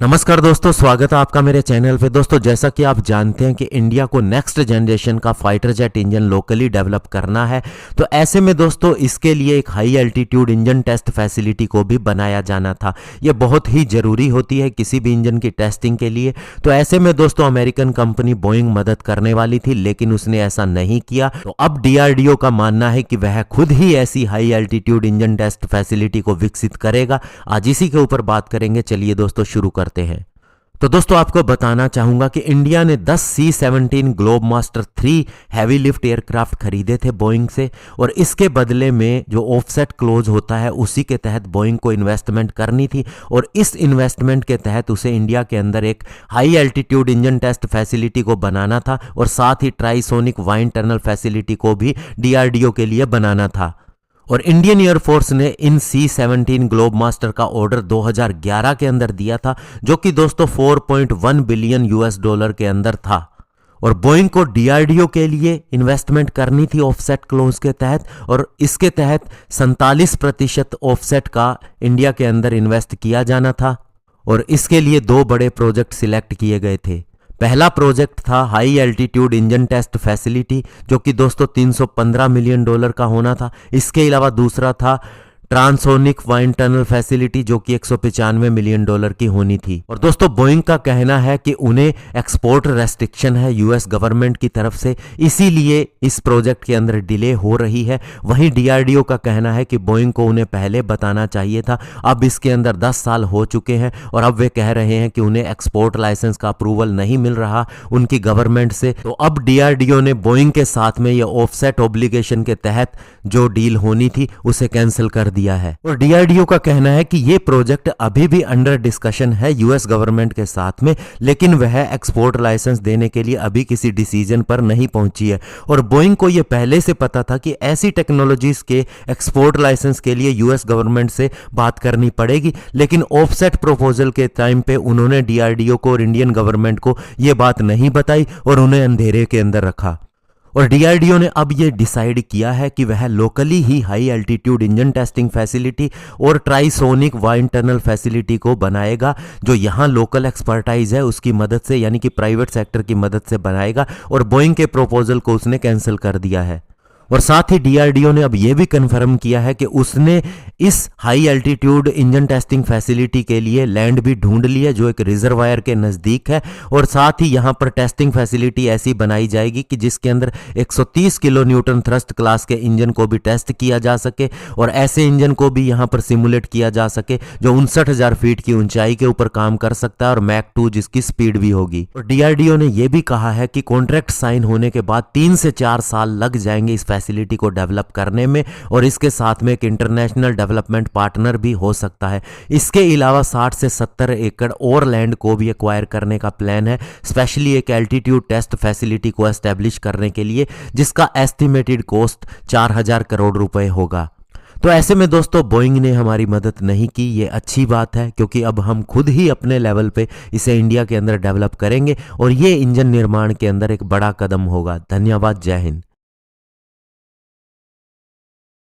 नमस्कार दोस्तों, स्वागत है आपका मेरे चैनल पे। दोस्तों, जैसा कि आप जानते हैं कि इंडिया को नेक्स्ट जनरेशन का fighter jet engine locally develop करना है, तो ऐसे में दोस्तों इसके लिए एक high altitude engine test facility को भी बनाया जाना था। ये बहुत ही ज़रूरी होती है किसी भी इंजन की टेस्टिंग के लिए। तो ऐसे में दोस्तों अमेरिकन कंपनी बोइंग मदद करने वाली थी, लेकिन उसने ऐसा नहीं किया। तो अब डीआरडीओ का मानना है कि वह खुद ही ऐसी high altitude engine test facility को विकसित करेगा। आज इसी के ऊपर बात करेंगे। चलिए दोस्तों शुरू करते हैं। तो दोस्तों आपको बताना चाहूंगा कि इंडिया ने 10 C-17 Globemaster 3 heavy lift aircraft खरीदे थे बोइंग से, और इसके बदले में जो ऑफसेट क्लोज होता है उसी के तहत बोइंग को इन्वेस्टमेंट करनी थी, और इस इन्वेस्टमेंट के तहत उसे इंडिया के अंदर एक high altitude engine test facility को बनाना था, और साथ ही ट्राइसोनिक वाइन टनल फैसिलिटी को भी डीआरडीओ के लिए बनाना था। और इंडियन एयरफोर्स ने इन C-17 ग्लोबमास्टर का ऑर्डर 2011 के अंदर दिया था, जो कि दोस्तों 4.1 बिलियन US डॉलर के अंदर था। और बोइंग को डीआरडीओ के लिए इन्वेस्टमेंट करनी थी ऑफसेट क्लोज के तहत, और इसके तहत 47% ऑफसेट का इंडिया के अंदर इन्वेस्ट किया जाना था। और इसके लिए दो बड़े प्रोजेक्ट सिलेक्ट किए गए थे। पहला प्रोजेक्ट था high altitude engine test facility, जो कि दोस्तों 315 मिलियन डॉलर का होना था। इसके अलावा दूसरा था ट्रांसोनिक वाइन टनल फैसिलिटी, जो कि 195 मिलियन डॉलर की होनी थी। और दोस्तों बोइंग का कहना है कि उन्हें एक्सपोर्ट रेस्ट्रिक्शन है यूएस गवर्नमेंट की तरफ से, इसीलिए इस प्रोजेक्ट के अंदर डिले हो रही है। वहीं डीआरडीओ का कहना है कि बोइंग को उन्हें पहले बताना चाहिए था। अब इसके अंदर 10 साल हो चुके हैं, और अब वे कह रहे हैं कि उन्हें एक्सपोर्ट लाइसेंस का अप्रूवल नहीं मिल रहा उनकी गवर्नमेंट से। तो अब डीआरडीओ ने बोइंग के साथ में यह ऑफसेट ऑब्लिगेशन के तहत जो डील होनी थी उसे कैंसिल कर दिया है। और डीआरडीओ का कहना है कि यह प्रोजेक्ट अभी भी अंडर डिस्कशन है यूएस गवर्नमेंट के साथ में, लेकिन वह एक्सपोर्ट लाइसेंस देने के लिए अभी किसी डिसीजन पर नहीं पहुंची है। और बोइंग को यह पहले से पता था कि ऐसी टेक्नोलॉजीज के एक्सपोर्ट लाइसेंस के लिए यूएस गवर्नमेंट से बात करनी पड़ेगी, लेकिन ऑफसेट प्रपोजल के टाइम पे उन्होंने डीआरडीओ को और इंडियन गवर्नमेंट को यह बात नहीं बताई और उन्हें अंधेरे के अंदर रखा। और डीआरडीओ ने अब यह डिसाइड किया है कि वह लोकली ही high altitude engine testing facility और ट्राइसोनिक वाइन टनल फैसिलिटी को बनाएगा, जो यहां लोकल एक्सपर्टाइज है उसकी मदद से, यानी कि प्राइवेट सेक्टर की मदद से बनाएगा। और बोइंग के प्रोपोजल को उसने कैंसिल कर दिया है। और साथ ही डीआरडीओ ने अब यह भी कंफर्म किया है कि उसने इस high altitude engine testing facility के लिए लैंड भी ढूंढ ली है, जो एक रिजर्वायर के नज़दीक है। और साथ ही यहां पर टेस्टिंग फैसिलिटी ऐसी बनाई जाएगी कि जिसके अंदर 130 किलो न्यूटन थ्रस्ट क्लास के इंजन को भी टेस्ट किया जा सके, और ऐसे इंजन को भी यहां पर सिमुलेट किया जा सके जो 59,000 फीट की ऊंचाई के ऊपर काम कर सकता है, और मैक 2 जिसकी स्पीड भी होगी। और डीआरडीओ ने यह भी कहा है कि कॉन्ट्रैक्ट साइन होने के बाद 3 से 4 साल लग जाएंगे इस फैसिलिटी को डेवलप करने में, और इसके साथ में एक इंटरनेशनल डेवलपमेंट पार्टनर भी हो सकता है। इसके अलावा 60 से 70 एकड़ और लैंड को भी एक्वायर करने का प्लान है, स्पेशली एक एल्टीट्यूड टेस्ट फैसिलिटी को एस्टेब्लिश करने के लिए, जिसका एस्टिमेटेड कॉस्ट 4000 करोड़ रुपए होगा। तो ऐसे में दोस्तों बोइंग ने हमारी मदद नहीं की, ये अच्छी बात है, क्योंकि अब हम खुद ही अपने लेवल पे इसे इंडिया के अंदर डेवलप करेंगे, और ये इंजन निर्माण के अंदर एक बड़ा कदम होगा। धन्यवाद, जय हिंद।